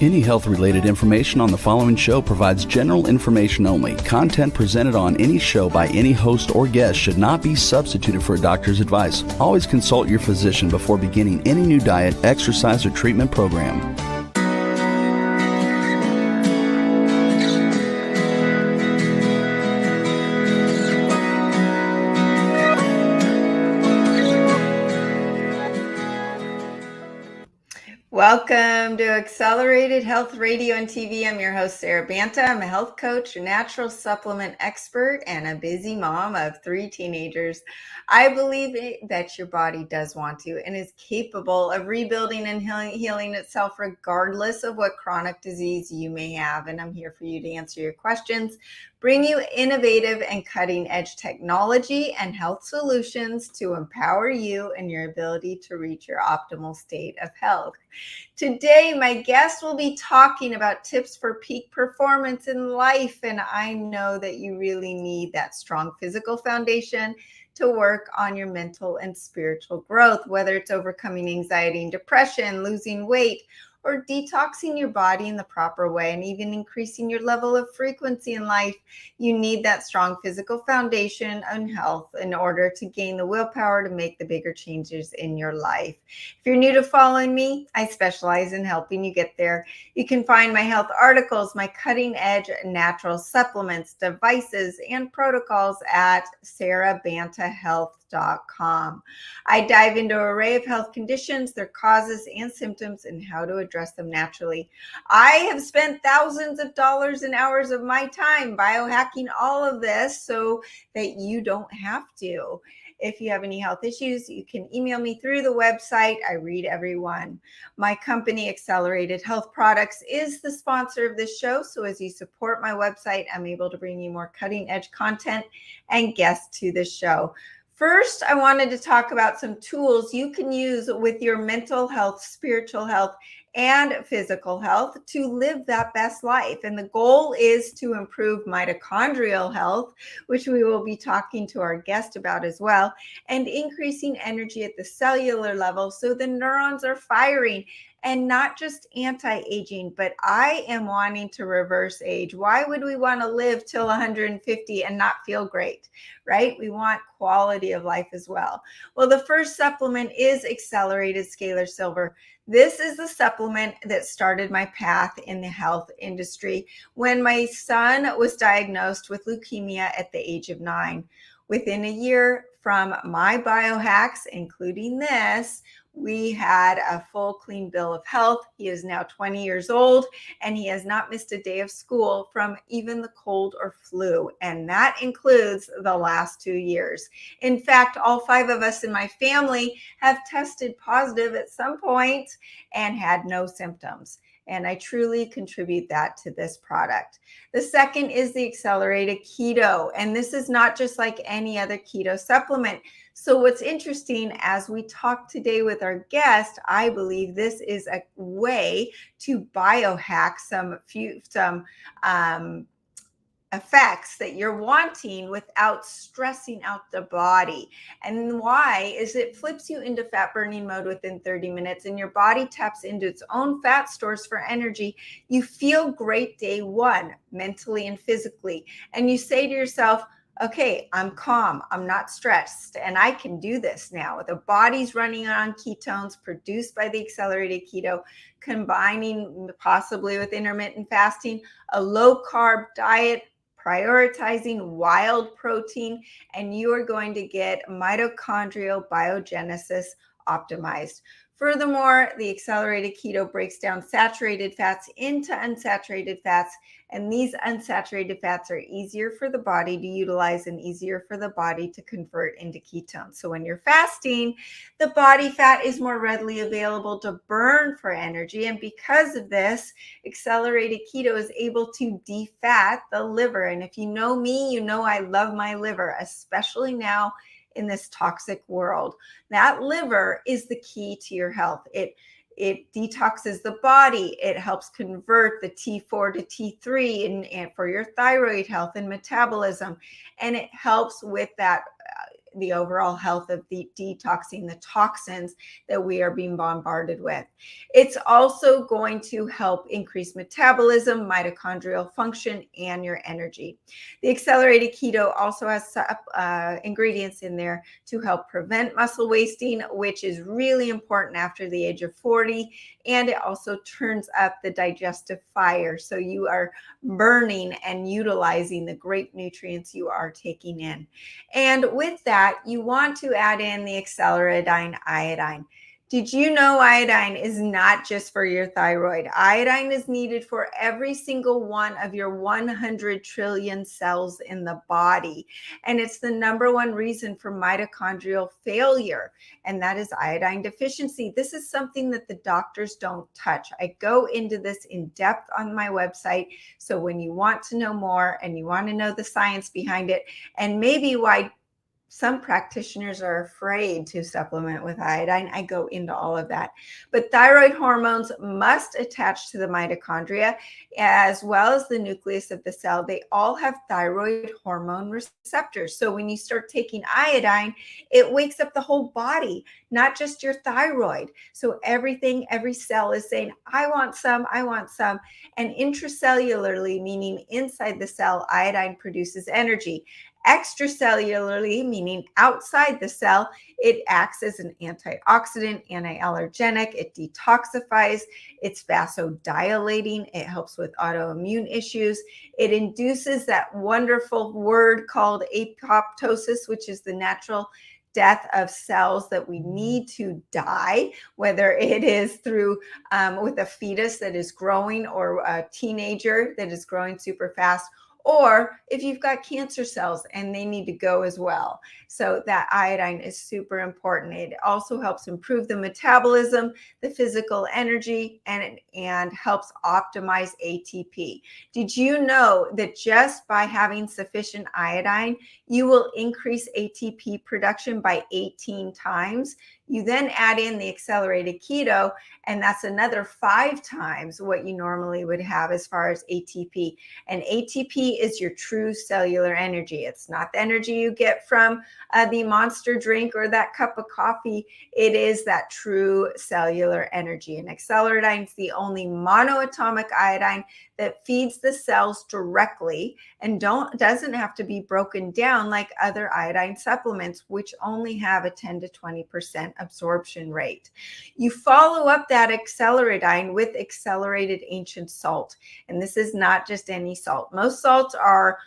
Any health-related information on the following show provides general information only. Content presented on any show by any host or guest should not be substituted for a doctor's advice. Always consult your physician before beginning any new diet, exercise, or treatment program. Welcome to Accelerated Health Radio and TV. I'm your host, Sarah Banta. I'm a health coach, a natural supplement expert, and a busy mom of 3 teenagers. I believe that your body does want to and is capable of rebuilding and healing itself regardless of what chronic disease you may have. And I'm here for you to answer your questions, bring you innovative and cutting-edge technology and health solutions to empower you and your ability to reach your optimal state of health. Today, my guest will be talking about tips for peak performance in life, and I know that you really need that strong physical foundation to work on your mental and spiritual growth, whether it's overcoming anxiety and depression, losing weight, or detoxing your body in the proper way, and even increasing your level of frequency in life. You need that strong physical foundation and health in order to gain the willpower to make the bigger changes in your life. If you're new to following me, I specialize in helping you get there. You can find my health articles, my cutting edge natural supplements, devices, and protocols at sarahbantahealth.com. I dive into an array of health conditions, their causes and symptoms, and how to address them naturally. I have spent thousands of dollars and hours of my time biohacking all of this so that you don't have to. If you have any health issues, you can email me through the website. I read every one. My company, Accelerated Health Products, is the sponsor of this show. So as you support my website, I'm able to bring you more cutting edge content and guests to this show. First, I wanted to talk about some tools you can use with your mental health, spiritual health, and physical health to live that best life. And the goal is to improve mitochondrial health, which we will be talking to our guest about as well, and increasing energy at the cellular level so the neurons are firing. And not just anti-aging, but I am wanting to reverse age. Why would we want to live till 150 and not feel great, right? We want quality of life as well. Well, the first supplement is Accelerated Scalar Silver. This is the supplement that started my path in the health industry when my son was diagnosed with leukemia at the age of 9. Within a year from my biohacks, including this, we had a full clean bill of health. He is now 20 years old and he has not missed a day of school from even the cold or flu. And that includes the last 2 years. In fact, all 5 of us in my family have tested positive at some point and had no symptoms. And I truly contribute that to this product. The second is the Accelerated Keto. And this is not just like any other keto supplement. So what's interesting, as we talk today with our guest, I believe this is a way to biohack some effects that you're wanting without stressing out the body. And why is it flips you into fat burning mode within 30 minutes and your body taps into its own fat stores for energy. You feel great day one, mentally and physically. And you say to yourself, okay, I'm calm, I'm not stressed, and I can do this now. The body's running on ketones produced by the Accelerated Keto, combining possibly with intermittent fasting, a low carb diet, prioritizing wild protein, and you are going to get mitochondrial biogenesis optimized. Furthermore, the Accelerated Keto breaks down saturated fats into unsaturated fats, and these unsaturated fats are easier for the body to utilize and easier for the body to convert into ketones. So when you're fasting, the body fat is more readily available to burn for energy, and because of this, Accelerated Keto is able to defat the liver. And if you know me, you know I love my liver, especially now in this toxic world. That liver is the key to your health. It detoxes the body. It helps convert the T4 to T3 and for your thyroid health and metabolism. And it helps with that the overall health of the detoxing the toxins that we are being bombarded with. It's also going to help increase metabolism, mitochondrial function, and your energy. The accelerated keto also has ingredients in there to help prevent muscle wasting, which is really important after the age of 40. And it also turns up the digestive fire. So you are burning and utilizing the great nutrients you are taking in. And with that, you want to add in the acceleradine iodine. Did you know iodine is not just for your thyroid? Iodine is needed for every single one of your 100 trillion cells in the body. And it's the number one reason for mitochondrial failure, and that is iodine deficiency. This is something that the doctors don't touch. I go into this in depth on my website. So when you want to know more and you want to know the science behind it, and maybe why some practitioners are afraid to supplement with iodine, I go into all of that. But thyroid hormones must attach to the mitochondria as well as the nucleus of the cell. They all have thyroid hormone receptors. So when you start taking iodine, it wakes up the whole body, not just your thyroid. So everything, every cell is saying, I want some, I want some. And intracellularly, meaning inside the cell, iodine produces energy. Extracellularly, meaning outside the cell, it acts as an antioxidant, anti-allergenic, it detoxifies, it's vasodilating, it helps with autoimmune issues, it induces that wonderful word called apoptosis, which is the natural death of cells that we need to die, whether it is through with a fetus that is growing or a teenager that is growing super fast, or if you've got cancer cells and they need to go as well. So that iodine is super important. It also helps improve the metabolism, the physical energy, and helps optimize ATP. Did you know that just by having sufficient iodine, you will increase ATP production by 18 times? You then add in the accelerated keto, and that's another 5 times what you normally would have as far as ATP. And ATP is your true cellular energy. It's not the energy you get from the monster drink or that cup of coffee. It is that true cellular energy. And acceleradine is the only monoatomic iodine that feeds the cells directly and doesn't have to be broken down like other iodine supplements, which only have a 10 to 20% absorption rate. You follow up that acceleradine with accelerated ancient salt. And this is not just any salt. Most salts are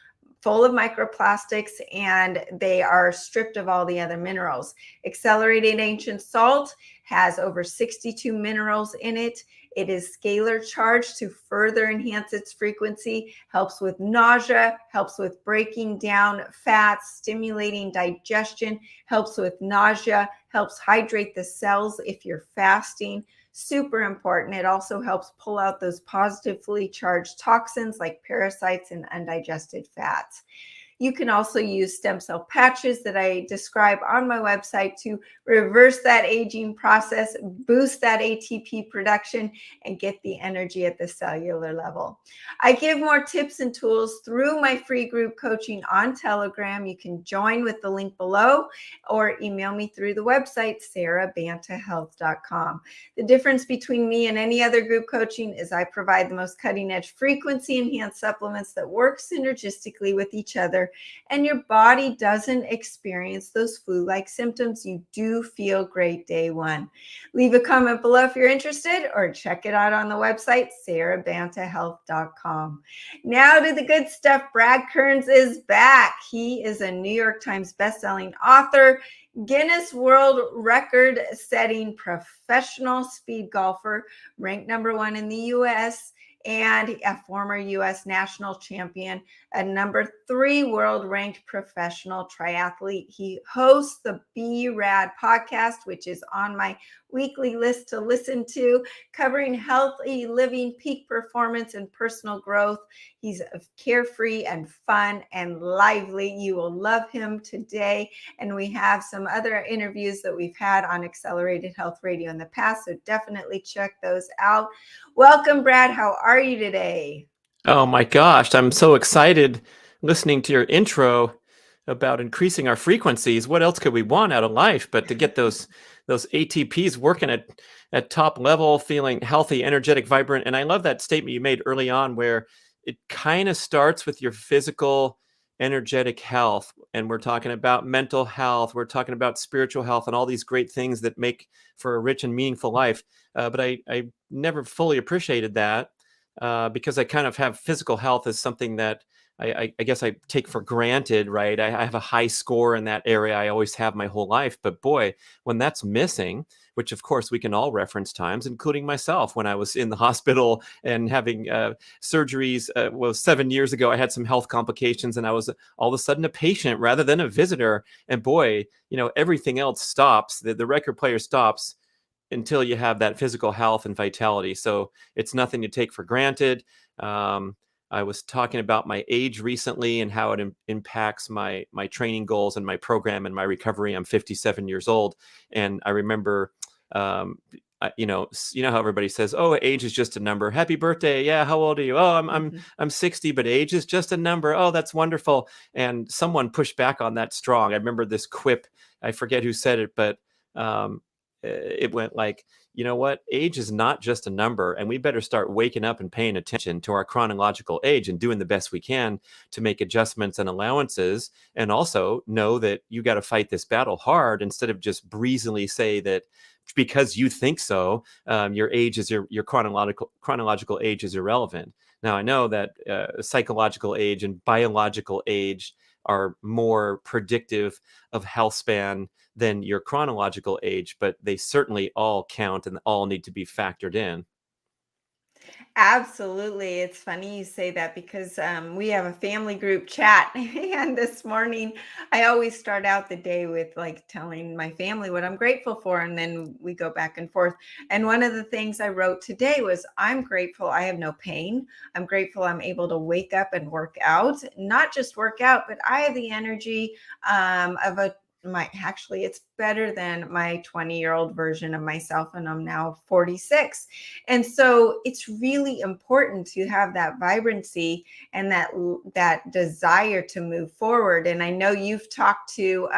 full of microplastics and they are stripped of all the other minerals. Accelerated ancient salt has over 62 minerals in it. It is scalar charged to further enhance its frequency, helps with nausea, helps with breaking down fats, stimulating digestion, helps with nausea, helps hydrate the cells if you're fasting. Super important. It also helps pull out those positively charged toxins like parasites and undigested fats. You can also use stem cell patches that I describe on my website to reverse that aging process, boost that ATP production, and get the energy at the cellular level. I give more tips and tools through my free group coaching on Telegram. You can join with the link below or email me through the website, sarahbantahealth.com. The difference between me and any other group coaching is I provide the most cutting-edge frequency-enhanced supplements that work synergistically with each other, and your body doesn't experience those flu-like symptoms. You do feel great day one. Leave a comment below if you're interested, or check it out on the website, sarahbantahealth.com. Now to the good stuff. Brad Kearns is back. He is a New York Times bestselling author, Guinness World Record setting professional speed golfer, ranked number 1 in the U.S., and a former U.S. national champion, a number 3 world ranked professional triathlete. He hosts the B.rad podcast, which is on my weekly list to listen to, covering healthy living, peak performance, and personal growth. He's carefree and fun and lively. You will love him today. And we have some other interviews that we've had on Accelerated Health Radio in the past, so definitely check those out. Welcome, Brad. How are you today? Oh my gosh, I'm so excited listening to your intro. about increasing our frequencies. What else could we want out of life but to get those ATPs working at top level, feeling healthy, energetic, vibrant? And I love that statement you made early on where it kind of starts with your physical, energetic health. And we're talking about mental health. We're talking about spiritual health and all these great things that make for a rich and meaningful life. But I never fully appreciated that because I kind of have physical health as something that I guess I take for granted, right? I have a high score in that area. I always have my whole life. But boy, when that's missing, which of course we can all reference times, including myself when I was in the hospital and having surgeries. Well, 7 years ago, I had some health complications and I was all of a sudden a patient rather than a visitor. And boy, everything else stops. The record player stops until you have that physical health and vitality. So it's nothing to take for granted. I was talking about my age recently and how it impacts my training goals and my program and my recovery. I'm 57 years old, and I remember, how everybody says, "Oh, age is just a number." Happy birthday! Yeah, how old are you? Oh, I'm 60, but age is just a number. Oh, that's wonderful. And someone pushed back on that strong. I remember this quip. I forget who said it, but it went like, you know what? Age is not just a number, and we better start waking up and paying attention to our chronological age and doing the best we can to make adjustments and allowances. And also know that you got to fight this battle hard instead of just breezily say that because you think so, your age is your chronological age is irrelevant. Now, I know that psychological age and biological age are more predictive of health span than your chronological age, but they certainly all count and all need to be factored in. Absolutely. It's funny you say that because we have a family group chat. And this morning, I always start out the day with like telling my family what I'm grateful for. And then we go back and forth. And one of the things I wrote today was I'm grateful I have no pain. I'm grateful I'm able to wake up and work out, not just work out, but I have the energy of actually it's better than my 20-year-old version of myself, and I'm now 46. And so it's really important to have that vibrancy and that desire to move forward. And I know you've talked to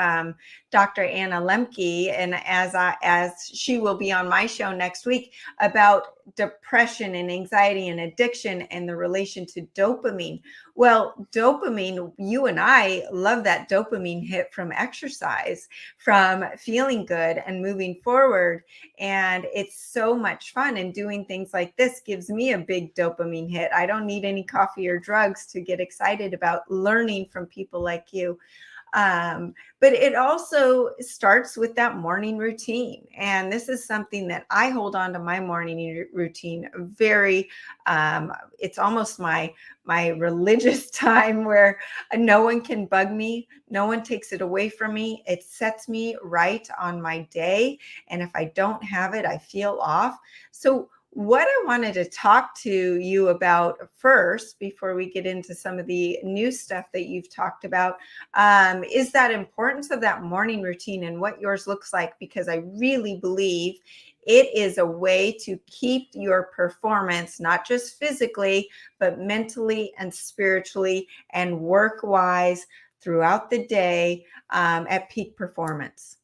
Dr. Anna Lemke, and as she will be on my show next week, about depression and anxiety and addiction and the relation to dopamine. Well, dopamine, you and I love that dopamine hit from exercise, from feeling good and moving forward. And it's so much fun. And doing things like this gives me a big dopamine hit. I don't need any coffee or drugs to get excited about learning from people like you. But it also starts with that morning routine. And this is something that I hold on to my morning routine very, it's almost my religious time where no one can bug me. No one takes it away from me. It sets me right on my day. And if I don't have it, I feel off. So what I wanted to talk to you about first, before we get into some of the new stuff that you've talked about, is that importance of that morning routine and what yours looks like, because I really believe it is a way to keep your performance, not just physically, but mentally and spiritually and work-wise throughout the day at peak performance.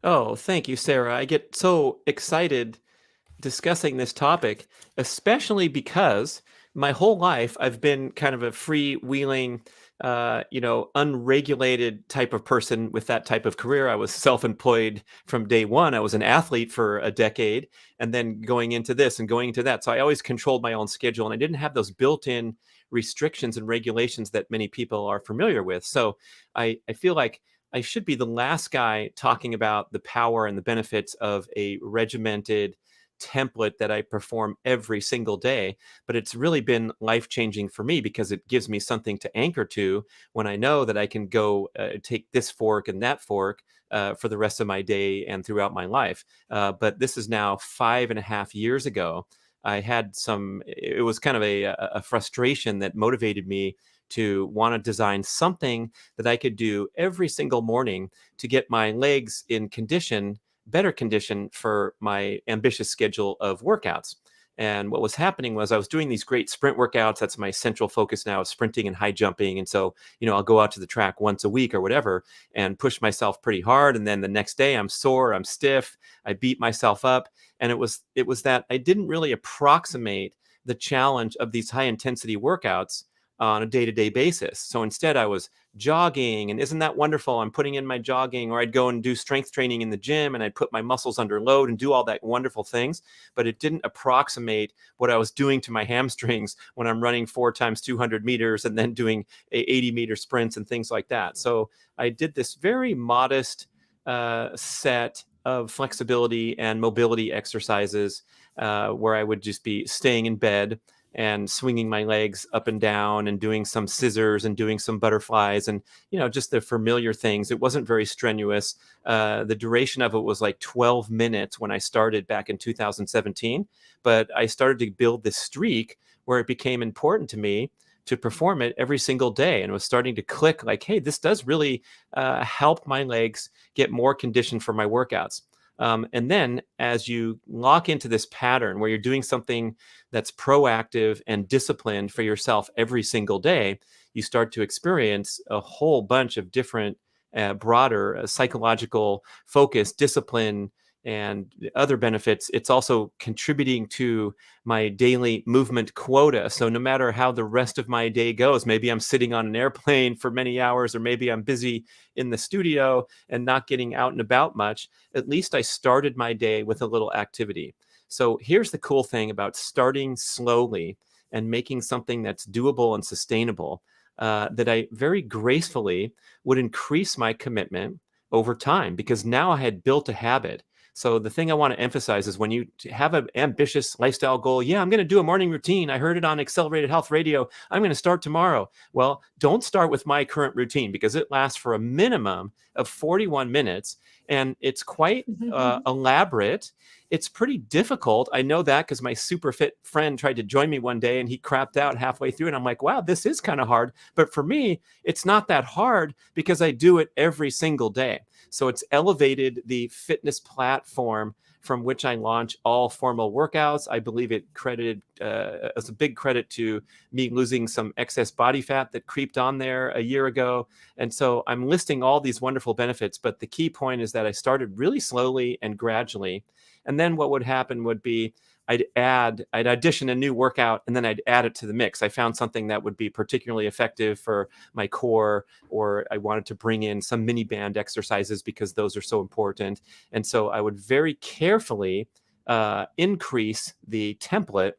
Oh, thank you, Sarah. I get so excited discussing this topic, especially because my whole life I've been kind of a freewheeling, unregulated type of person with that type of career. I was self-employed from day one. I was an athlete for a decade, and then going into this and going into that. So I always controlled my own schedule, and I didn't have those built-in restrictions and regulations that many people are familiar with. So I feel like I should be the last guy talking about the power and the benefits of a regimented template that I perform every single day, but it's really been life-changing for me because it gives me something to anchor to when I know that I can go take this fork and that fork for the rest of my day and throughout my life. But this is now 5.5 years ago. It was kind of a frustration that motivated me to want to design something that I could do every single morning to get my legs in better condition for my ambitious schedule of workouts. And what was happening was I was doing these great sprint workouts. That's my central focus now, is sprinting and high jumping. And so, I'll go out to the track once a week or whatever and push myself pretty hard. And then the next day I'm sore, I'm stiff, I beat myself up. And it was that I didn't really approximate the challenge of these high intensity workouts on a day-to-day basis. So instead I was jogging, and isn't that wonderful? I'm putting in my jogging, or I'd go and do strength training in the gym and I'd put my muscles under load and do all that wonderful things, but it didn't approximate what I was doing to my hamstrings when I'm running 4 times 200 meters and then doing 80-meter sprints and things like that. So I did this very modest set of flexibility and mobility exercises where I would just be staying in bed and swinging my legs up and down and doing some scissors and doing some butterflies and, just the familiar things. It wasn't very strenuous. The duration of it was like 12 minutes when I started back in 2017. But I started to build this streak where it became important to me to perform it every single day. And it was starting to click like, hey, this does really help my legs get more conditioned for my workouts. And then as you lock into this pattern where you're doing something that's proactive and disciplined for yourself every single day, you start to experience a whole bunch of different, broader psychological focus, discipline, and other benefits. It's also contributing to my daily movement quota. So no matter how the rest of my day goes, maybe I'm sitting on an airplane for many hours, or maybe I'm busy in the studio and not getting out and about much, at least I started my day with a little activity. So here's the cool thing about starting slowly and making something that's doable and sustainable, that I very gracefully would increase my commitment over time, because now I had built a habit. So the thing I want to emphasize is when you have an ambitious lifestyle goal, I'm going to do a morning routine. I heard it on Accelerated Health Radio. I'm going to start tomorrow. Well, don't start with my current routine, because it lasts for a minimum of 41 minutes and it's quite elaborate. It's pretty difficult. I know that because my super fit friend tried to join me one day and he crapped out halfway through. And I'm like, wow, this is kind of hard. But for me, it's not that hard because I do it every single day. So it's elevated the fitness platform from which I launch all formal workouts. I believe it credited as a big credit to me losing some excess body fat that creeped on there a year ago. And so I'm listing all these wonderful benefits. But the key point is that I started really slowly and gradually. And then what would happen would be I'd audition a new workout and then I'd add it to the mix. I found something that would be particularly effective for my core, or I wanted to bring in some mini band exercises because those are so important. And so I would very carefully increase the template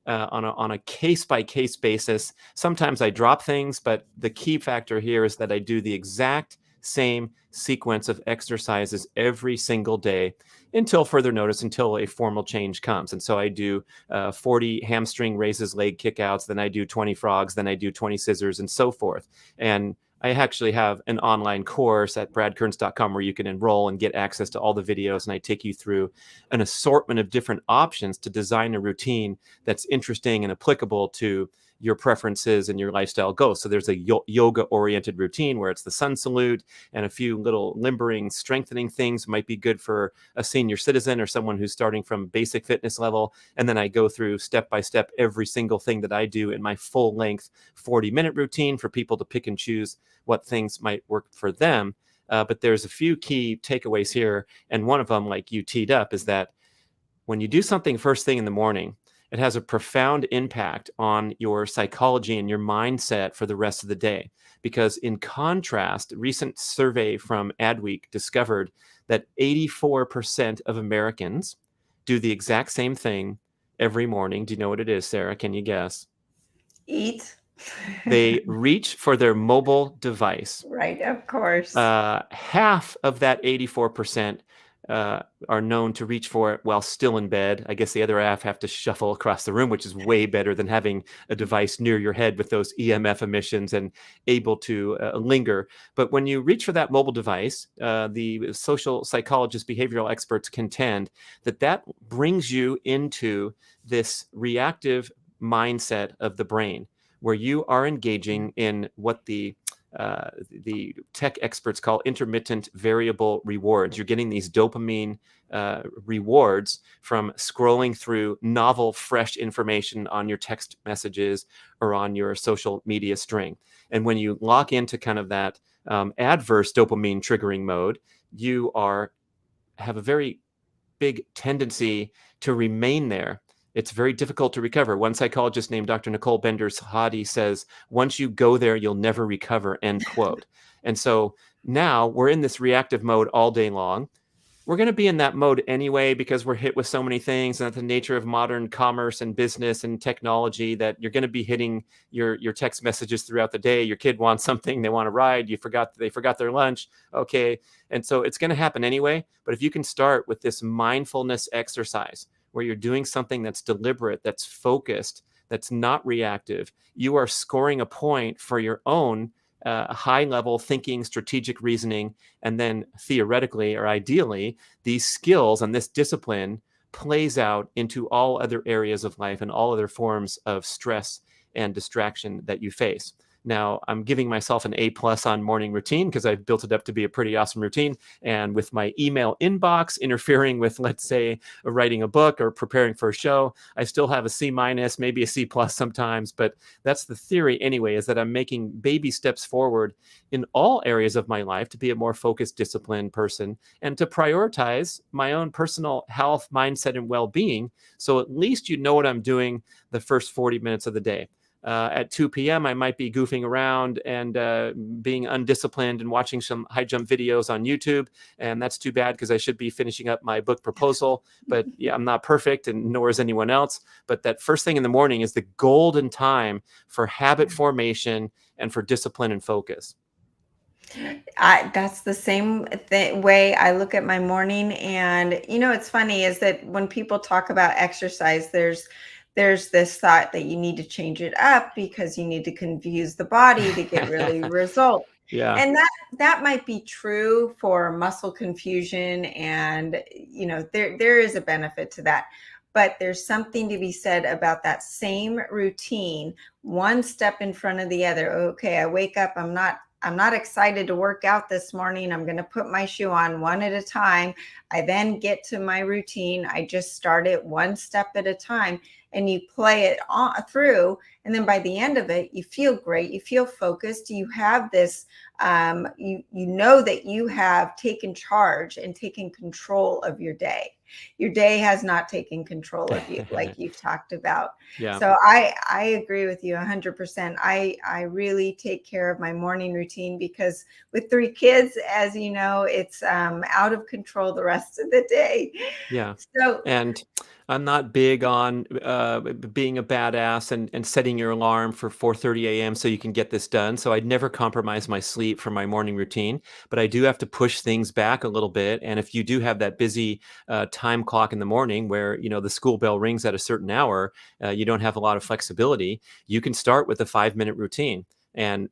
on a case-by-case basis. Sometimes I drop things, but the key factor here is that I do the exact same sequence of exercises every single day until further notice, until a formal change comes. And so I do 40 hamstring raises, leg kickouts, then I do 20 frogs, then I do 20 scissors, and so forth. And I actually have an online course at bradkearns.com where you can enroll and get access to all the videos. And I take you through an assortment of different options to design a routine that's interesting and applicable to your preferences and your lifestyle goals. So there's a yoga-oriented routine where it's the sun salute and a few little limbering, strengthening things might be good for a senior citizen or someone who's starting from basic fitness level. And then I go through step by step every single thing that I do in my full-length 40-minute routine for people to pick and choose what things might work for them. But there's a few key takeaways here. And one of them, like you teed up, is that when you do something first thing in the morning, it has a profound impact on your psychology and your mindset for the rest of the day. Because in contrast, a recent survey from Adweek discovered that 84% of Americans do the exact same thing every morning. Do you know what it is, Sarah? Can you guess? Eat. They reach for their mobile device. Right, of course. Half of that 84% are known to reach for it while still in bed. I guess the other half have to shuffle across the room, which is way better than having a device near your head with those EMF emissions and able to linger. But when you reach for that mobile device, the social psychologists, behavioral experts contend that brings you into this reactive mindset of the brain, where you are engaging in what the the tech experts call intermittent variable rewards. You're getting these dopamine rewards from scrolling through novel, fresh information on your text messages or on your social media string. And when you lock into kind of that adverse dopamine triggering mode, you have a very big tendency to remain there. It's very difficult to recover. One psychologist named Dr. Nicole Bender-Sahadi says, once you go there, you'll never recover, end quote. And so now we're in this reactive mode all day long. We're going to be in that mode anyway because we're hit with so many things, and that's the nature of modern commerce and business and technology, that you're going to be hitting your text messages throughout the day. Your kid wants something, they want a ride, they forgot their lunch. Okay. And so it's going to happen anyway. But if you can start with this mindfulness exercise where you're doing something that's deliberate, that's focused, that's not reactive, you are scoring a point for your own high level thinking, strategic reasoning, and then theoretically or ideally, these skills and this discipline plays out into all other areas of life and all other forms of stress and distraction that you face. Now, I'm giving myself an A+ on morning routine because I've built it up to be a pretty awesome routine. And with my email inbox interfering with, let's say, writing a book or preparing for a show, I still have a C-, maybe a C+ sometimes. But that's the theory anyway, is that I'm making baby steps forward in all areas of my life to be a more focused, disciplined person and to prioritize my own personal health, mindset, and well-being. So at least you know what I'm doing the first 40 minutes of the day. At 2 p.m., I might be goofing around and being undisciplined and watching some high jump videos on YouTube. And that's too bad because I should be finishing up my book proposal. But yeah, I'm not perfect, and nor is anyone else. But that first thing in the morning is the golden time for habit formation and for discipline and focus. That's the same way I look at my morning. And, it's funny is that when people talk about exercise, there's this thought that you need to change it up because you need to confuse the body to get really result. Yeah. And that might be true for muscle confusion. And, there is a benefit to that. But there's something to be said about that same routine, one step in front of the other. Okay, I wake up, I'm not excited to work out this morning. I'm going to put my shoe on one at a time. I then get to my routine. I just start it one step at a time, and you play it on through. And then by the end of it, you feel great. You feel focused. You have this, you know that you have taken charge and taken control of your day. Your day has not taken control of you like you've talked about. Yeah. So I agree with you 100%. I really take care of my morning routine because with 3 kids, as you know, it's out of control the rest of the day. Yeah. So, and I'm not big on being a badass and setting your alarm for 4:30 a.m. so you can get this done. So I'd never compromise my sleep for my morning routine, but I do have to push things back a little bit. And if you do have that busy time clock in the morning where, the school bell rings at a certain hour, you don't have a lot of flexibility, you can start with a 5-minute routine. And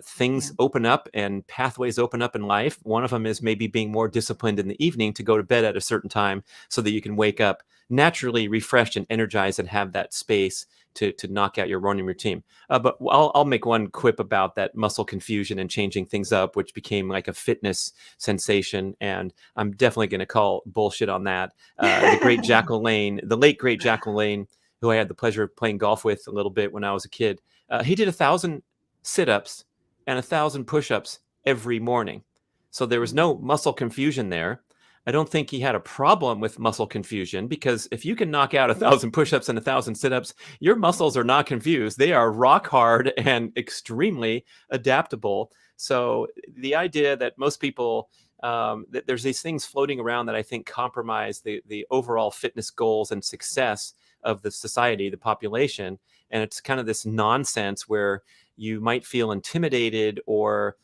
things open up and pathways open up in life. One of them is maybe being more disciplined in the evening to go to bed at a certain time so that you can wake up naturally refreshed and energized and have that space to knock out your morning routine. But I'll make one quip about that muscle confusion and changing things up, which became like a fitness sensation. And I'm definitely going to call bullshit on that. The late great Jack LaLanne, who I had the pleasure of playing golf with a little bit when I was a kid, he did 1,000 sit-ups and 1,000 push-ups every morning. So there was no muscle confusion there. I don't think he had a problem with muscle confusion because if you can knock out 1,000 push-ups and 1,000 sit-ups, your muscles are not confused. They are rock hard and extremely adaptable. So the idea that most people, that there's these things floating around that I think compromise the overall fitness goals and success of the society, the population. And it's kind of this nonsense where you might feel intimidated or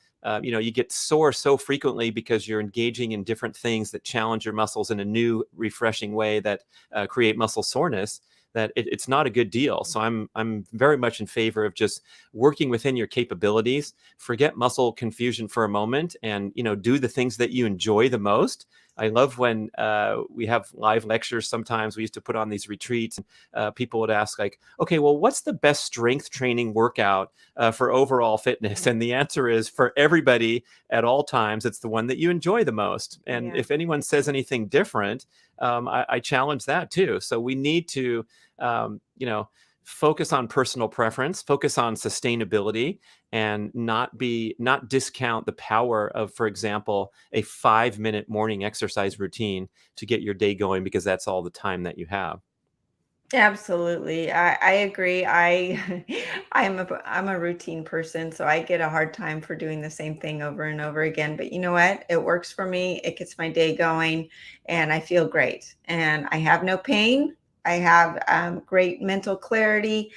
you get sore so frequently because you're engaging in different things that challenge your muscles in a new, refreshing way that create muscle soreness, that it's not a good deal. So I'm very much in favor of just working within your capabilities, forget muscle confusion for a moment and, do the things that you enjoy the most. I love when we have live lectures. Sometimes we used to put on these retreats, and people would ask like, okay, well, what's the best strength training workout for overall fitness? And the answer is, for everybody at all times, it's the one that you enjoy the most. And if anyone says anything different, I challenge that too. So we need to, focus on personal preference, focus on sustainability, and not discount the power of, for example, a 5-minute morning exercise routine to get your day going, because that's all the time that you have. Absolutely. I agree. I'm a routine person, so I get a hard time for doing the same thing over and over again. But you know what? It works for me. It gets my day going, and I feel great. And I have no pain. I have great mental clarity.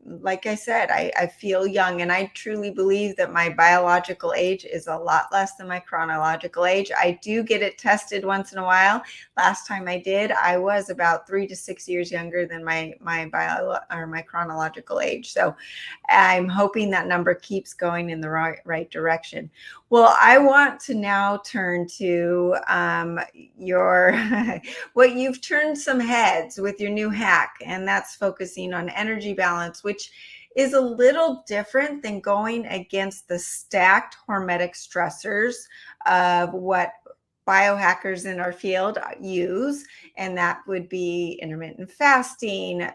Like I said, I feel young, and I truly believe that my biological age is a lot less than my chronological age. I do get it tested once in a while. Last time I did, I was about 3 to 6 years younger than my chronological age. So I'm hoping that number keeps going in the right direction. Well, I want to now turn to your what you've turned some heads with your new hack, and that's focusing on energy balance, which is a little different than going against the stacked hormetic stressors of what biohackers in our field use, and that would be intermittent fasting,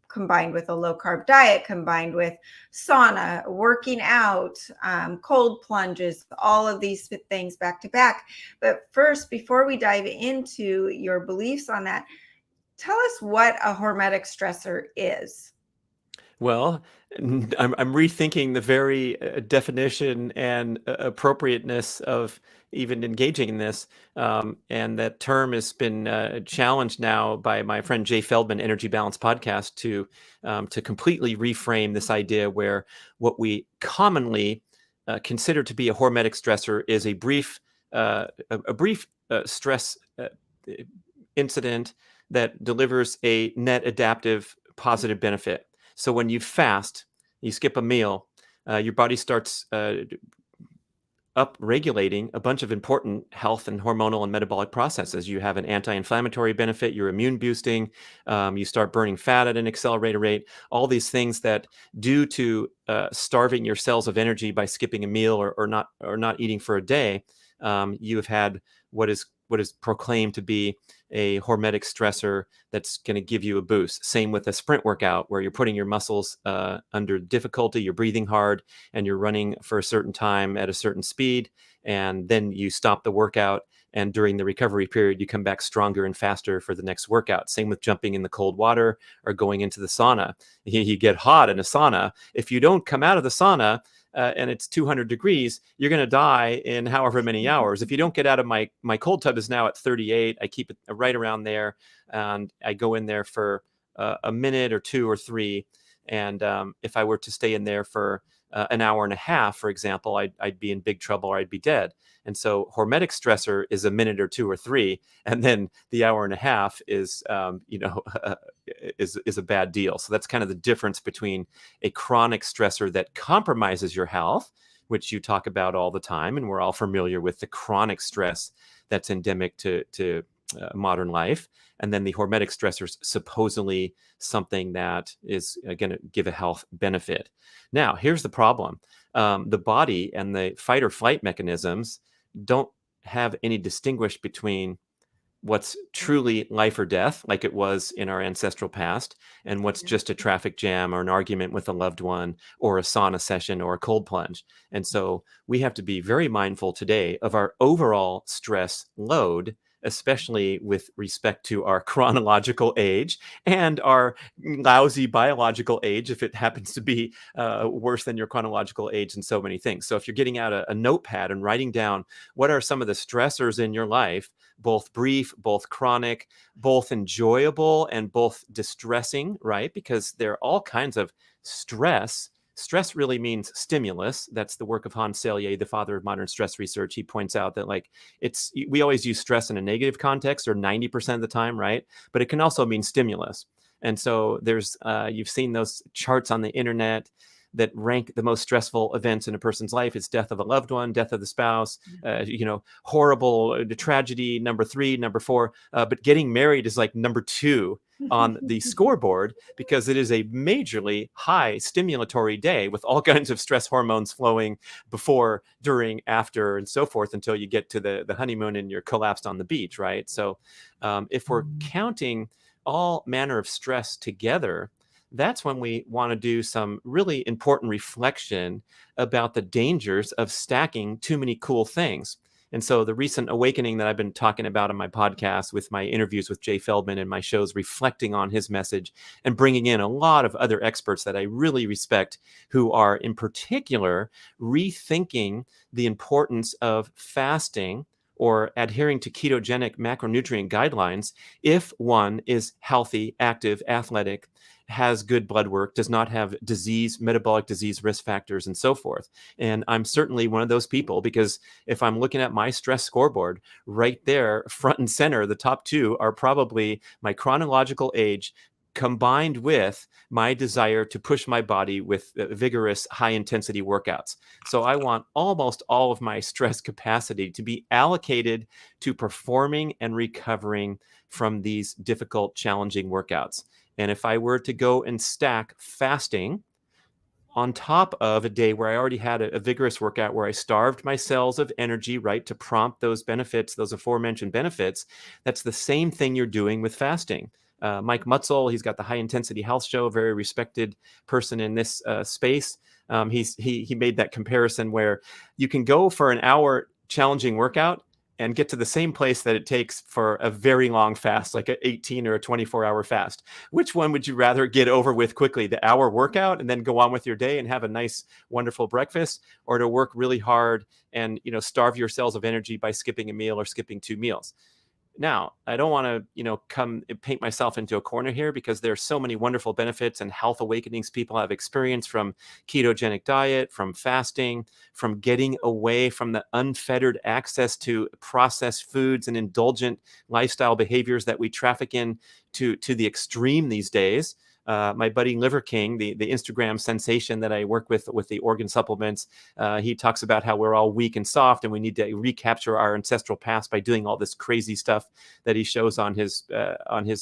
combined with a low carb diet, combined with sauna, working out, cold plunges, all of these things back to back. But first, before we dive into your beliefs on that, tell us what a hormetic stressor is. Well, I'm rethinking the very definition and appropriateness of even engaging in this. And that term has been challenged now by my friend Jay Feldman, Energy Balance Podcast, to completely reframe this idea where what we commonly consider to be a hormetic stressor is a brief stress incident that delivers a net adaptive positive benefit. So when you fast, you skip a meal, your body starts up-regulating a bunch of important health and hormonal and metabolic processes. You have an anti-inflammatory benefit, you're immune boosting, you start burning fat at an accelerated rate, all these things that, due to starving your cells of energy by skipping a meal or not eating for a day, you have had what is proclaimed to be a hormetic stressor that's going to give you a boost. Same with a sprint workout, where you're putting your muscles under difficulty, you're breathing hard, and you're running for a certain time at a certain speed, and then you stop the workout, and during the recovery period, you come back stronger and faster for the next workout. Same with jumping in the cold water or going into the sauna. You get hot in a sauna. If you don't come out of the sauna, and it's 200 degrees, you're going to die in however many hours. If you don't get out of my cold tub is now at 38. I keep it right around there, and I go in there for a minute or 2 or 3. And if I were to stay in there for an hour and a half, for example, I'd be in big trouble, or I'd be dead. And so hormetic stressor is a minute or 2 or 3, and then the hour and a half is is a bad deal. So that's kind of the difference between a chronic stressor that compromises your health, which you talk about all the time, and we're all familiar with the chronic stress that's endemic to modern life, and then the hormetic stressors, supposedly something that is going to give a health benefit. Now, here's the problem. The body and the fight or flight mechanisms don't have any distinguish between what's truly life or death, like it was in our ancestral past, and what's just a traffic jam or an argument with a loved one or a sauna session or a cold plunge. And so we have to be very mindful today of our overall stress load, especially with respect to our chronological age and our lousy biological age, if it happens to be worse than your chronological age in so many things. So if you're getting out a notepad and writing down what are some of the stressors in your life, both brief, both chronic, both enjoyable, and both distressing, right? Because there are all kinds of stress. Stress really means stimulus. That's the work of Hans Selye, the father of modern stress research. He points out that we always use stress in a negative context, or 90% of the time, right? But it can also mean stimulus. And so there's, you've seen those charts on the internet that rank the most stressful events in a person's life. It's death of a loved one, death of the spouse, horrible tragedy, number 3, number 4. But getting married is like number 2 on the scoreboard, because it is a majorly high stimulatory day with all kinds of stress hormones flowing before, during, after, and so forth, until you get to the honeymoon and you're collapsed on the beach, right? So if we're counting all manner of stress together, that's when we want to do some really important reflection about the dangers of stacking too many cool things. And so the recent awakening that I've been talking about on my podcast, with my interviews with Jay Feldman and my shows, reflecting on his message and bringing in a lot of other experts that I really respect, who are in particular rethinking the importance of fasting or adhering to ketogenic macronutrient guidelines if one is healthy, active, athletic, has good blood work, does not have disease, metabolic disease risk factors, and so forth. And I'm certainly one of those people, because if I'm looking at my stress scoreboard, right there, front and center, the top 2 are probably my chronological age, combined with my desire to push my body with vigorous, high-intensity workouts. So I want almost all of my stress capacity to be allocated to performing and recovering from these difficult, challenging workouts. And if I were to go and stack fasting on top of a day where I already had a vigorous workout, where I starved my cells of energy, right, to prompt those benefits, those aforementioned benefits, that's the same thing you're doing with fasting. Mike Mutzel, he's got the High Intensity Health Show, a very respected person in this space. He made that comparison where you can go for an hour challenging workout and get to the same place that it takes for a very long fast, like an 18 or a 24-hour fast. Which one would you rather get over with quickly, the hour workout and then go on with your day and have a nice, wonderful breakfast, or to work really hard and starve your cells of energy by skipping a meal or skipping 2 meals? Now, I don't want to, come paint myself into a corner here, because there's so many wonderful benefits and health awakenings people have experienced from ketogenic diet, from fasting, from getting away from the unfettered access to processed foods and indulgent lifestyle behaviors that we traffic in to the extreme these days. My buddy Liver King, the Instagram sensation that I work with the organ supplements, he talks about how we're all weak and soft, and we need to recapture our ancestral past by doing all this crazy stuff that he shows on his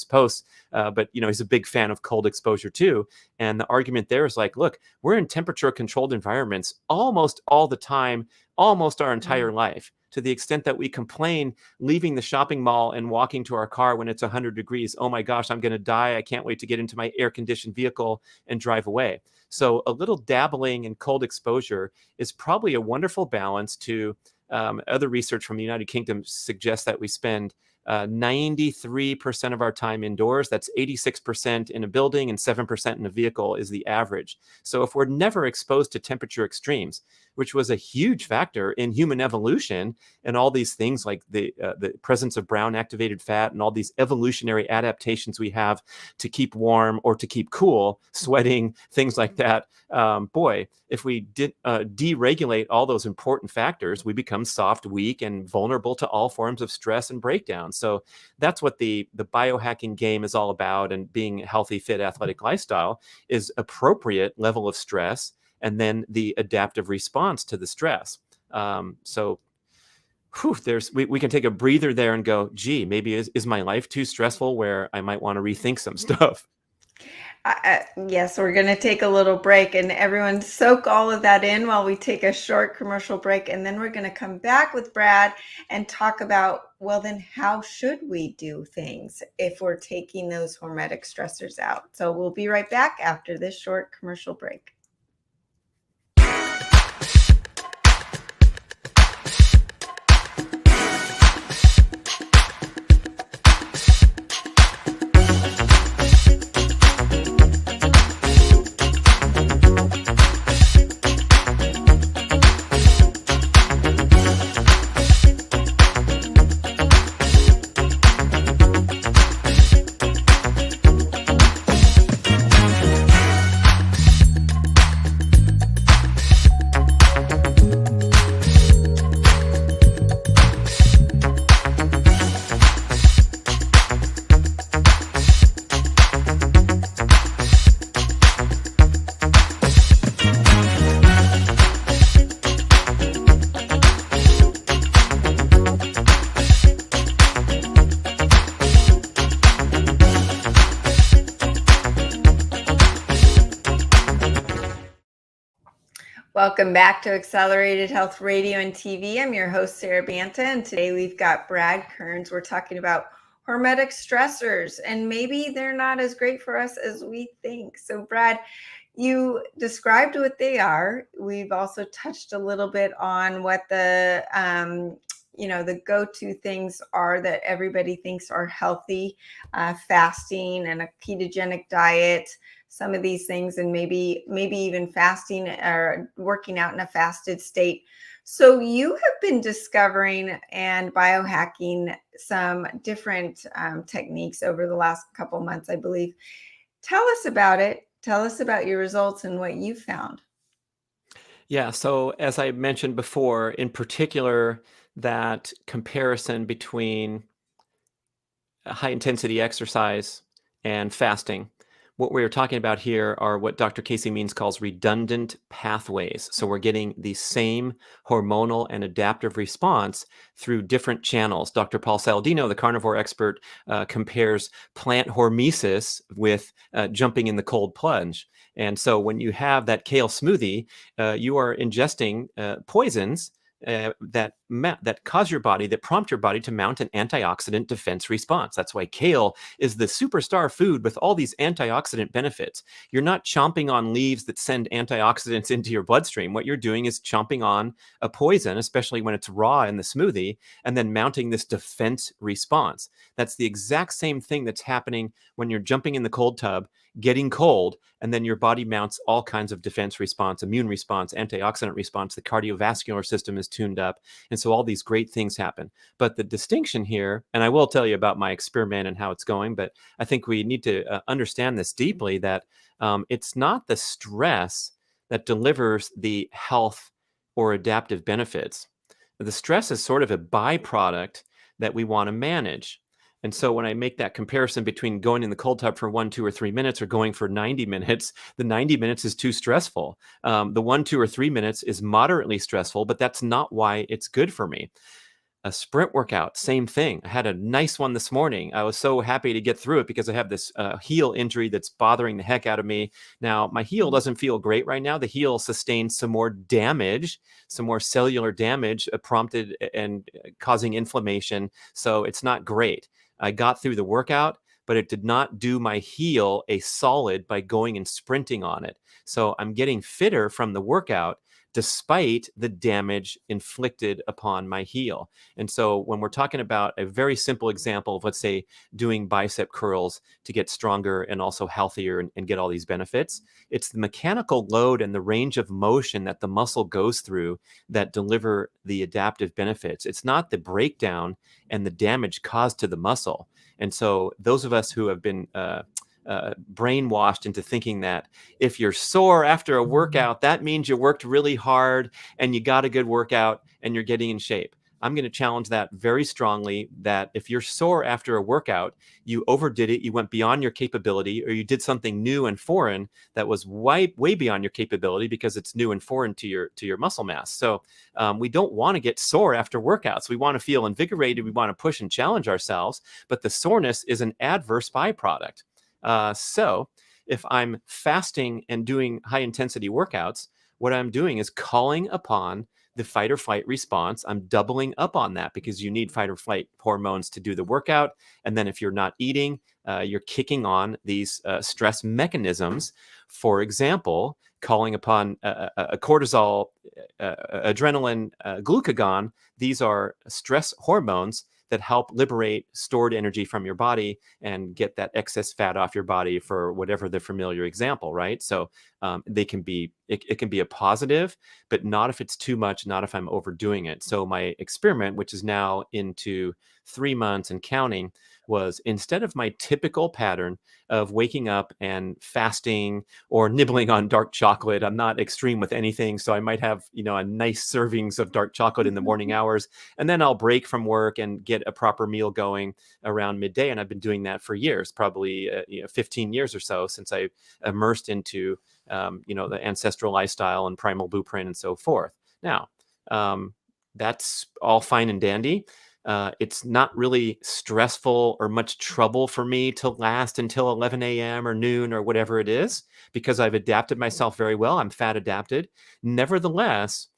posts. But he's a big fan of cold exposure too. And the argument there is like, look, we're in temperature controlled environments almost all the time, almost our entire life. To the extent that we complain leaving the shopping mall and walking to our car when it's 100 degrees. Oh my gosh, I'm going to die. I can't wait to get into my air-conditioned vehicle and drive away. So a little dabbling in cold exposure is probably a wonderful balance to other research from the United Kingdom suggests that we spend 93% of our time indoors. That's 86% in a building and 7% in a vehicle is the average. So if we're never exposed to temperature extremes, which was a huge factor in human evolution, and all these things like the presence of brown activated fat and all these evolutionary adaptations we have to keep warm or to keep cool, sweating, things like that. If we deregulate all those important factors, we become soft, weak, and vulnerable to all forms of stress and breakdown. So that's what the biohacking game is all about, and being a healthy, fit, athletic lifestyle is appropriate level of stress and then the adaptive response to the stress. We can take a breather there and go, gee, maybe is my life too stressful where I might want to rethink some stuff? Yes, we're going to take a little break, and everyone soak all of that in while we take a short commercial break. And then we're going to come back with Brad and talk about, well, then how should we do things if we're taking those hormetic stressors out? So we'll be right back after this short commercial break. Welcome back to Accelerated Health Radio and TV. I'm your host, Sarah Banta, and today we've got Brad Kearns. We're talking about hormetic stressors, and maybe they're not as great for us as we think. So, Brad, you described what they are. We've also touched a little bit on what the go-to things are that everybody thinks are healthy, fasting and a ketogenic diet, some of these things, and maybe even fasting or working out in a fasted state. So you have been discovering and biohacking some different techniques over the last couple months, I believe. Tell us about it. Tell us about your results and what you found. Yeah, so as I mentioned before, in particular, that comparison between high intensity exercise and fasting. What we're talking about here are what Dr. Casey Means calls redundant pathways. So we're getting the same hormonal and adaptive response through different channels. Dr. Paul Saladino, the carnivore expert, compares plant hormesis with jumping in the cold plunge. And so when you have that kale smoothie, you are ingesting poisons that cause your body, that prompt your body to mount an antioxidant defense response. That's why kale is the superstar food with all these antioxidant benefits. You're not chomping on leaves that send antioxidants into your bloodstream. What you're doing is chomping on a poison, especially when it's raw in the smoothie, and then mounting this defense response. That's the exact same thing that's happening when you're jumping in the cold tub, getting cold, and then your body mounts all kinds of defense response, immune response, antioxidant response. The cardiovascular system is tuned up. And so all these great things happen. But the distinction here, and I will tell you about my experiment and how it's going, but I think we need to understand this deeply, that it's not the stress that delivers the health or adaptive benefits. The stress is sort of a byproduct that we want to manage. And so when I make that comparison between going in the cold tub for 1, 2, or 3 minutes or going for 90 minutes, the 90 minutes is too stressful. The 1, 2, or 3 minutes is moderately stressful, but that's not why it's good for me. A sprint workout, same thing. I had a nice one this morning. I was so happy to get through it because I have this heel injury that's bothering the heck out of me. Now, my heel doesn't feel great right now. The heel sustained some more damage, some more cellular damage prompted and causing inflammation. So it's not great. I got through the workout, but it did not do my heel a solid by going and sprinting on it. So I'm getting fitter from the workout despite the damage inflicted upon my heel. And so when we're talking about a very simple example of, let's say, doing bicep curls to get stronger and also healthier and get all these benefits, it's the mechanical load and the range of motion that the muscle goes through that deliver the adaptive benefits. It's not the breakdown and the damage caused to the muscle. And so those of us who have been brainwashed into thinking that if you're sore after a workout, that means you worked really hard and you got a good workout and you're getting in shape. I'm going to challenge that very strongly, that if you're sore after a workout, you overdid it, you went beyond your capability, or you did something new and foreign that was way beyond your capability because it's new and foreign to your muscle mass. So we don't want to get sore after workouts. We want to feel invigorated. We want to push and challenge ourselves, but the soreness is an adverse byproduct. So if I'm fasting and doing high intensity workouts, what I'm doing is calling upon the fight or flight response. I'm doubling up on that because you need fight or flight hormones to do the workout. And then if you're not eating, you're kicking on these stress mechanisms. For example, calling upon cortisol, adrenaline, glucagon. These are stress hormones that help liberate stored energy from your body and get that excess fat off your body, for whatever the familiar example, right? So it can be a positive, but not if it's too much, not if I'm overdoing it. So my experiment, which is now into 3 months and counting, was instead of my typical pattern of waking up and fasting or nibbling on dark chocolate. I'm not extreme with anything, so I might have, a nice servings of dark chocolate in the morning hours, and then I'll break from work and get a proper meal going around midday. And I've been doing that for years, probably 15 years or so, since I immersed into the ancestral lifestyle and primal blueprint and so forth. Now, that's all fine and dandy. It's not really stressful or much trouble for me to last until 11 a.m. or noon or whatever it is, because I've adapted myself very well. I'm fat adapted. Nevertheless,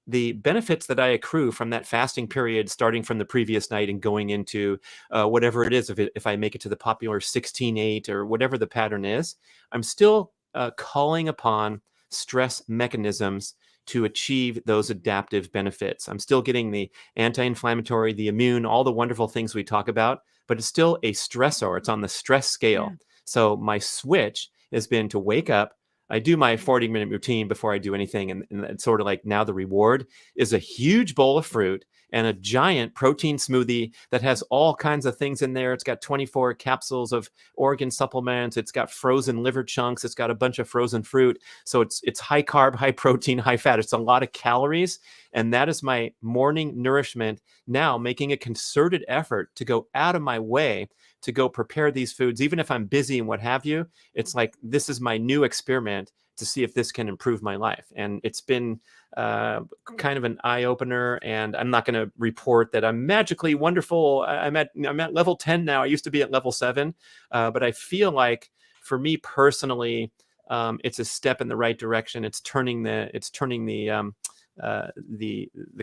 the benefits that I accrue from that fasting period, starting from the previous night and going into whatever it is, if I make it to the popular 16-8 or whatever the pattern is, I'm still calling upon stress mechanisms to achieve those adaptive benefits. I'm still getting the anti-inflammatory, the immune, all the wonderful things we talk about, but it's still a stressor. It's on the stress scale. Yeah. So my switch has been to wake up. I do my 40-minute routine before I do anything. And it's sort of like, now the reward is a huge bowl of fruit and a giant protein smoothie that has all kinds of things in there. It's got 24 capsules of organ supplements. It's got frozen liver chunks. It's got a bunch of frozen fruit. So it's high carb, high protein, high fat. It's a lot of calories. And that is my morning nourishment. Now making a concerted effort to go out of my way to go prepare these foods, even if I'm busy and what have you. It's like, this is my new experiment to see if this can improve my life. And it's been kind of an eye opener. And I'm not going to report that I'm magically wonderful. I'm at level 10 now. I used to be at level 7, but I feel like for me personally, it's a step in the right direction. It's turning the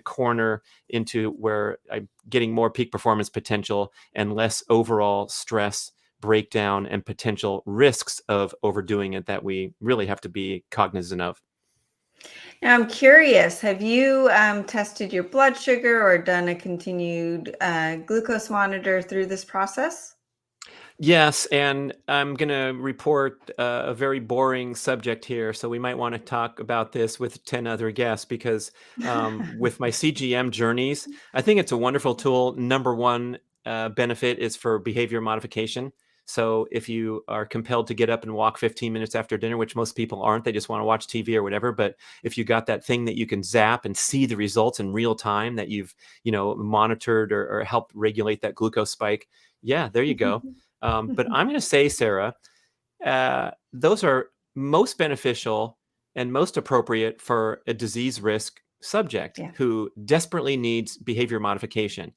corner into where I'm getting more peak performance potential and less overall stress, breakdown, and potential risks of overdoing it that we really have to be cognizant of. Now, I'm curious, have you tested your blood sugar or done a continued glucose monitor through this process? Yes, and I'm going to report a very boring subject here, so we might want to talk about this with 10 other guests, because with my CGM journeys, I think it's a wonderful tool. Number one benefit is for behavior modification. So if you are compelled to get up and walk 15 minutes after dinner, which most people aren't, they just want to watch TV or whatever. But if you got that thing that you can zap and see the results in real time, that you've monitored or helped regulate that glucose spike, yeah, there you go. But I'm going to say, Sarah, those are most beneficial and most appropriate for a disease risk subject who desperately needs behavior modification.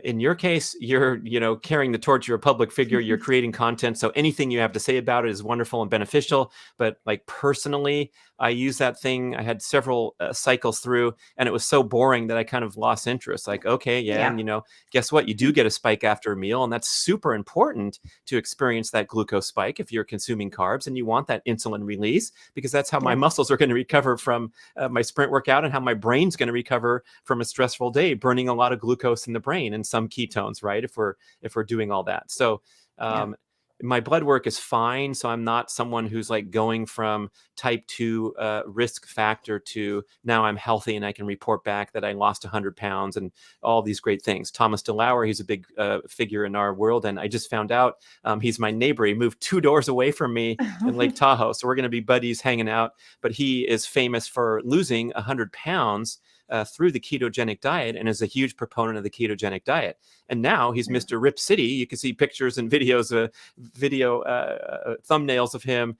In your case, you're, carrying the torch. You're a public figure. You're creating content. So anything you have to say about it is wonderful and beneficial. But like personally, I use that thing. I had several cycles through, and it was so boring that I kind of lost interest. Like, okay, and guess what? You do get a spike after a meal, and that's super important to experience that glucose spike if you're consuming carbs, and you want that insulin release, because that's how my muscles are going to recover from my sprint workout, and how my brain's going to recover from a stressful day, burning a lot of glucose in the brain and some ketones, right? If we're doing all that. So my blood work is fine. So I'm not someone who's like going from type 2 risk factor to now I'm healthy and I can report back that I lost 100 pounds and all these great things. Thomas DeLauer, he's a big figure in our world. And I just found out he's my neighbor. He moved 2 doors away from me in Lake Tahoe. So we're going to be buddies hanging out. But he is famous for losing 100 pounds through the ketogenic diet, and is a huge proponent of the ketogenic diet. And now he's Mr. Rip City. You can see pictures and videos, thumbnails of him.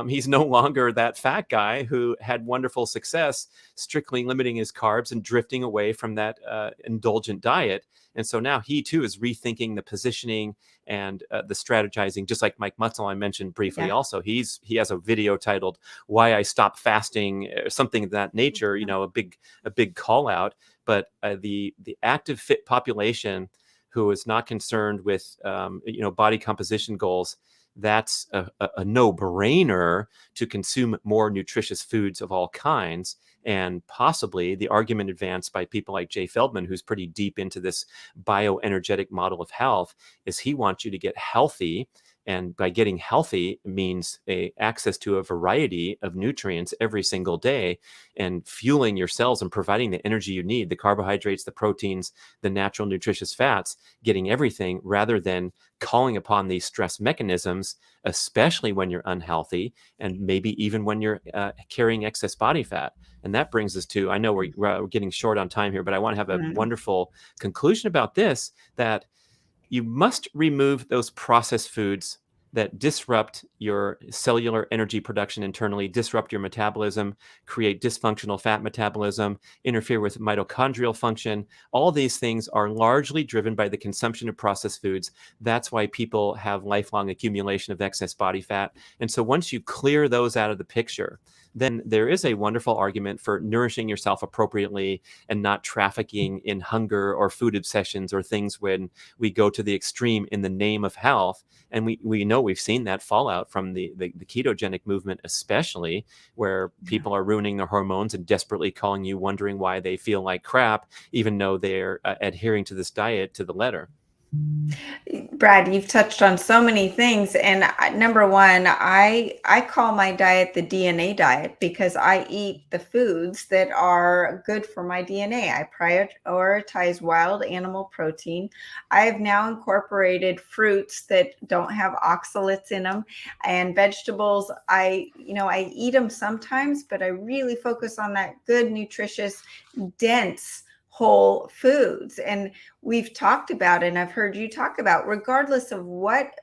He's no longer that fat guy who had wonderful success strictly limiting his carbs and drifting away from that indulgent diet. And so now he too is rethinking the positioning and the strategizing, just like Mike Mutzel I mentioned briefly. Also, he has a video titled "Why I Stopped Fasting," something of that nature. A big call out. But the active fit population who is not concerned with body composition goals, that's a no-brainer to consume more nutritious foods of all kinds. And possibly the argument advanced by people like Jay Feldman, who's pretty deep into this bioenergetic model of health, is he wants you to get healthy. And by getting healthy means access to a variety of nutrients every single day, and fueling your cells and providing the energy you need, the carbohydrates, the proteins, the natural nutritious fats, getting everything, rather than calling upon these stress mechanisms, especially when you're unhealthy and maybe even when you're carrying excess body fat. And that brings us to, I know we're getting short on time here, but I want to have a wonderful conclusion about this, that you must remove those processed foods that disrupt your cellular energy production internally, disrupt your metabolism, create dysfunctional fat metabolism, interfere with mitochondrial function. All these things are largely driven by the consumption of processed foods. That's why people have lifelong accumulation of excess body fat. And so once you clear those out of the picture, then there is a wonderful argument for nourishing yourself appropriately and not trafficking in hunger or food obsessions or things when we go to the extreme in the name of health. And we know we've seen that fallout from the ketogenic movement, especially where people are ruining their hormones and desperately calling you, wondering why they feel like crap, even though they're adhering to this diet to the letter. Brad, you've touched on so many things. And number one, I call my diet the DNA diet because I eat the foods that are good for my DNA. I prioritize wild animal protein. I have now incorporated fruits that don't have oxalates in them, and vegetables. I eat them sometimes, but I really focus on that good, nutritious, dense whole foods. And we've talked about, and I've heard you talk about, regardless of what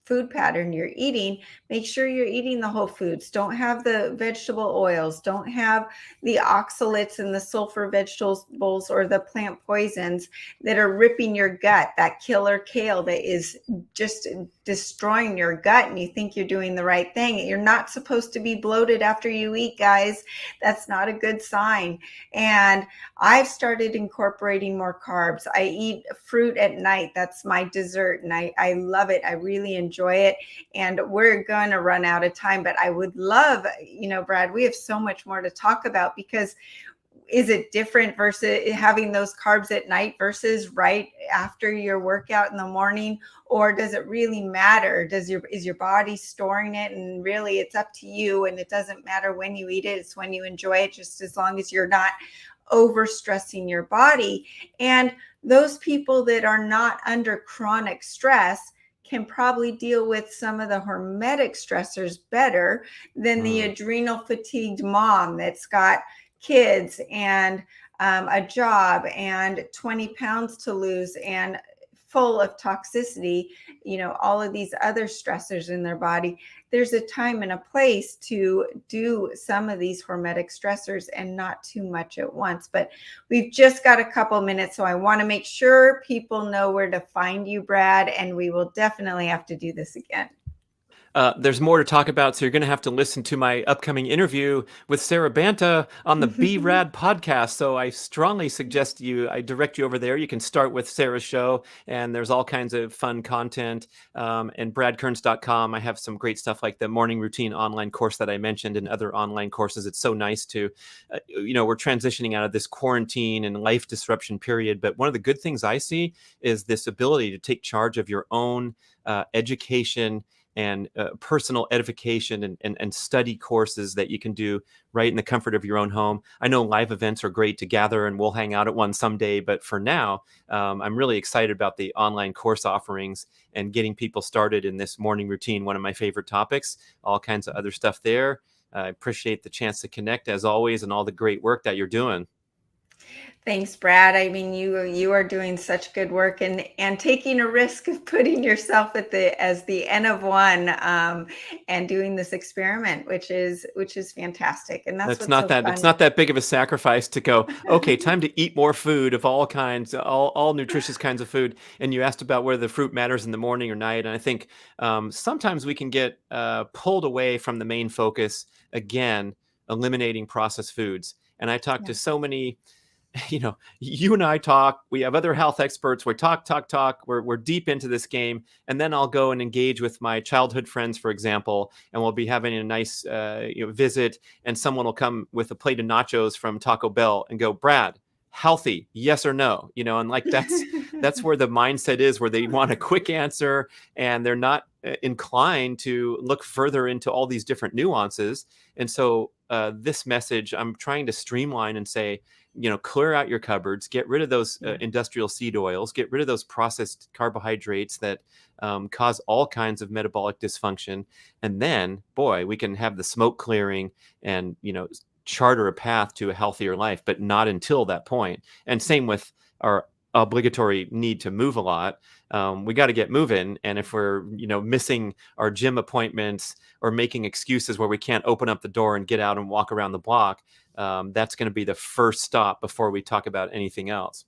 food pattern you're eating, make sure you're eating the whole foods. Don't have the vegetable oils, don't have the oxalates and the sulfur vegetables or the plant poisons that are ripping your gut, that killer kale that is just destroying your gut, and you think you're doing the right thing. You're not supposed to be bloated after you eat, guys. That's not a good sign. And I've started incorporating more carbs. I eat fruit at night. That's my dessert, and I love it. I really enjoy it. And we're going to run out of time, but I would love, Brad, we have so much more to talk about, because is it different versus having those carbs at night versus right after your workout in the morning? Or does it really matter? Is your body storing it? And really, it's up to you. And it doesn't matter when you eat it. It's when you enjoy it, just as long as you're not overstressing your body. And those people that are not under chronic stress can probably deal with some of the hormetic stressors better than the adrenal fatigued mom that's got kids and a job and 20 pounds to lose and full of toxicity, all of these other stressors in their body. There's a time and a place to do some of these hormetic stressors, and not too much at once. But we've just got a couple minutes, so I want to make sure people know where to find you, Brad, and we will definitely have to do this again. There's more to talk about, so you're going to have to listen to my upcoming interview with Sarah Banta on the B.rad podcast. So I strongly suggest I direct you over there. You can start with Sarah's show, and there's all kinds of fun content. And bradkearns.com, I have some great stuff like the morning routine online course that I mentioned and other online courses. It's so nice to, we're transitioning out of this quarantine and life disruption period. But one of the good things I see is this ability to take charge of your own education and personal edification and study courses that you can do right in the comfort of your own home. I know live events are great to gather, and we'll hang out at one someday. But for now, I'm really excited about the online course offerings and getting people started in this morning routine, one of my favorite topics, all kinds of other stuff there. I appreciate the chance to connect, as always, and all the great work that you're doing. Thanks, Brad. I mean, you are doing such good work and taking a risk of putting yourself as the N of one, and doing this experiment, which is fantastic. And that's not that fun. It's not that big of a sacrifice to go, okay, time to eat more food of all kinds, all nutritious kinds of food. And you asked about whether the fruit matters in the morning or night. And I think sometimes we can get pulled away from the main focus, again, eliminating processed foods. And I talk to so many. You and I talk, we have other health experts, we talk, we're deep into this game. And then I'll go and engage with my childhood friends, for example, and we'll be having a nice visit, and someone will come with a plate of nachos from Taco Bell and go, Brad, healthy, yes or no? And like that's where the mindset is, where they want a quick answer and they're not inclined to look further into all these different nuances. And so this message, I'm trying to streamline and say, clear out your cupboards, get rid of those industrial seed oils, get rid of those processed carbohydrates that cause all kinds of metabolic dysfunction. And then, boy, we can have the smoke clearing and, charter a path to a healthier life, but not until that point. And same with our obligatory need to move a lot. We got to get moving. And if we're, missing our gym appointments or making excuses where we can't open up the door and get out and walk around the block, that's going to be the first stop before we talk about anything else.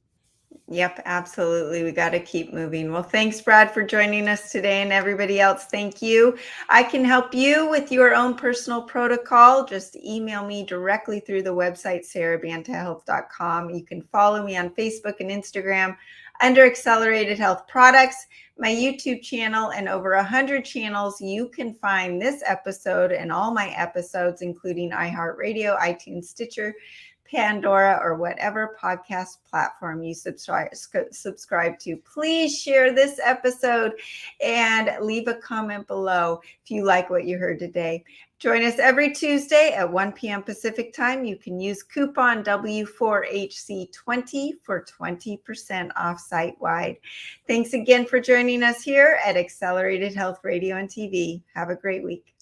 Yep, absolutely. We got to keep moving. Well, thanks, Brad, for joining us today, and everybody else, thank you. I can help you with your own personal protocol. Just email me directly through the website, sarahbantahealth.com. You can follow me on Facebook and Instagram under Accelerated Health Products, my YouTube channel, and over 100 channels. You can find this episode and all my episodes, including iHeartRadio, iTunes, Stitcher, Pandora, or whatever podcast platform you subscribe to. Please share this episode and leave a comment below if you like what you heard today. Join us every Tuesday at 1 p.m. Pacific time. You can use coupon W4HC20 for 20% off site-wide. Thanks again for joining us here at Accelerated Health Radio and TV. Have a great week.